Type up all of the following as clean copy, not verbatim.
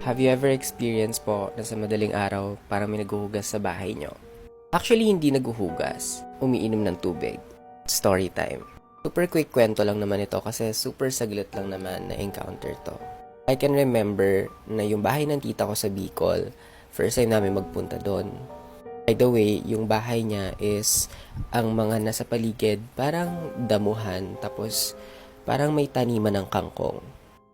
Have you ever experienced po na sa madaling araw parang may naghuhugas sa bahay nyo? Actually, hindi naghuhugas. Umiinom ng tubig. Story time. Super quick kwento lang naman ito kasi super saglit lang naman na encounter to. I can remember na yung bahay ng tita ko sa Bicol, first time namin magpunta doon. By the way, yung bahay niya is ang mga nasa paligid parang damuhan, tapos parang may taniman ng kangkong.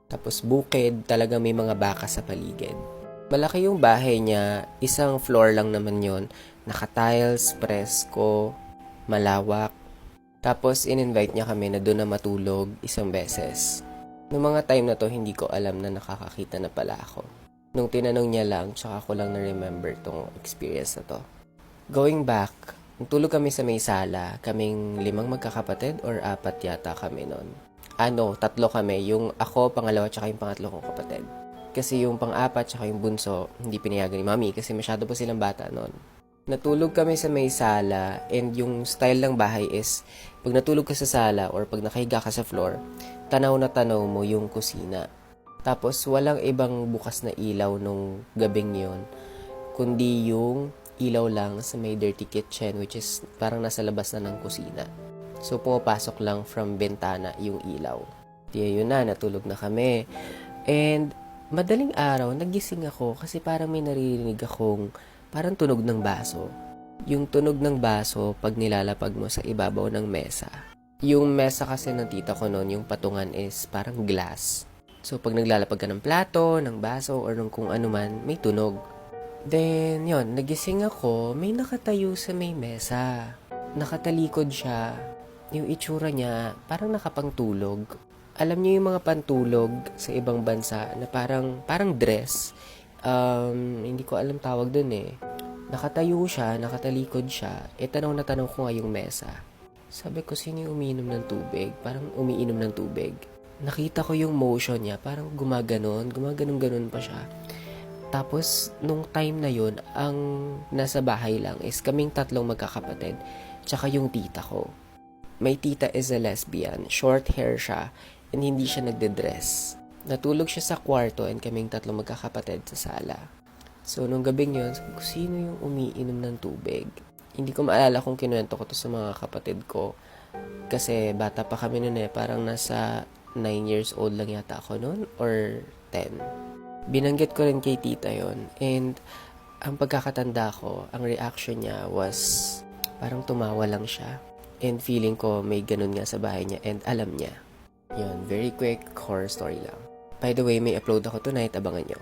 Tapos bukid, talaga may mga baka sa paligid. Malaki yung bahay niya, isang floor lang naman yon, naka-tiles, presko, malawak. Tapos in-invite niya kami na doon na matulog isang beses. Noong mga time na to, hindi ko alam na nakakakita na pala ako. Nung tinanong niya lang, tsaka ko lang na-remember tong experience na to. Going back, tulog kami sa may sala, kaming 5 magkakapatid or 4 yata kami nun. 3 kami. Yung ako, pangalawa, tsaka yung pangatlo kong kapatid. Kasi yung pang-4, tsaka yung bunso, hindi pinayagan ni mami kasi masyado pa silang bata noon. Natulog kami sa may sala and yung style ng bahay is pag natulog ka sa sala or pag nakahiga ka sa floor, tanaw na tanaw mo yung kusina. Tapos walang ibang bukas na ilaw nung gabing yon, kundi yung ilaw lang sa may dirty kitchen, which is parang nasa labas na ng kusina. So, pumapasok lang from bentana yung ilaw. Di yun na, natulog na kami. And, madaling araw, nagising ako kasi parang may naririnig akong parang tunog ng baso. Yung tunog ng baso pag nilalapag mo sa ibabaw ng mesa. Yung mesa kasi ng tita ko noon, yung patungan is parang glass. So, pag naglalapag ka ng plato, ng baso, or ng kung ano man, may tunog. Then, yon, nagising ako, may nakatayo sa may mesa. Nakatalikod siya. Yung itsura niya, parang nakapangtulog. Alam niyo yung mga pantulog sa ibang bansa na parang dress. Hindi ko alam tawag dun eh. Nakatayo siya, nakatalikod siya. Tanaw na tanaw ko nga yung mesa. Sabi ko, sino yung umiinom ng tubig? Parang umiinom ng tubig. Nakita ko yung motion niya, parang gumaganon pa siya. Tapos, nung time na yun, ang nasa bahay lang is kaming 3 magkakapatid, tsaka yung tita ko. My tita is a lesbian, short hair siya, and hindi siya nagde-dress. Natulog siya sa kwarto and kaming 3 magkakapatid sa sala. So, nung gabing yun, sabi ko, sino yung umiinom ng tubig? Hindi ko maalala kung kinuwento ko to sa mga kapatid ko. Kasi bata pa kami noon eh, parang nasa 9 years old lang yata ako noon, or 10. Binanggit ko rin kay tita yon, and ang pagkakatanda ko, ang reaction niya was parang tumawa lang siya. And feeling ko may ganun nga sa bahay niya and alam niya. Yun, very quick horror story lang. By the way, may upload ako tonight, abangan nyo.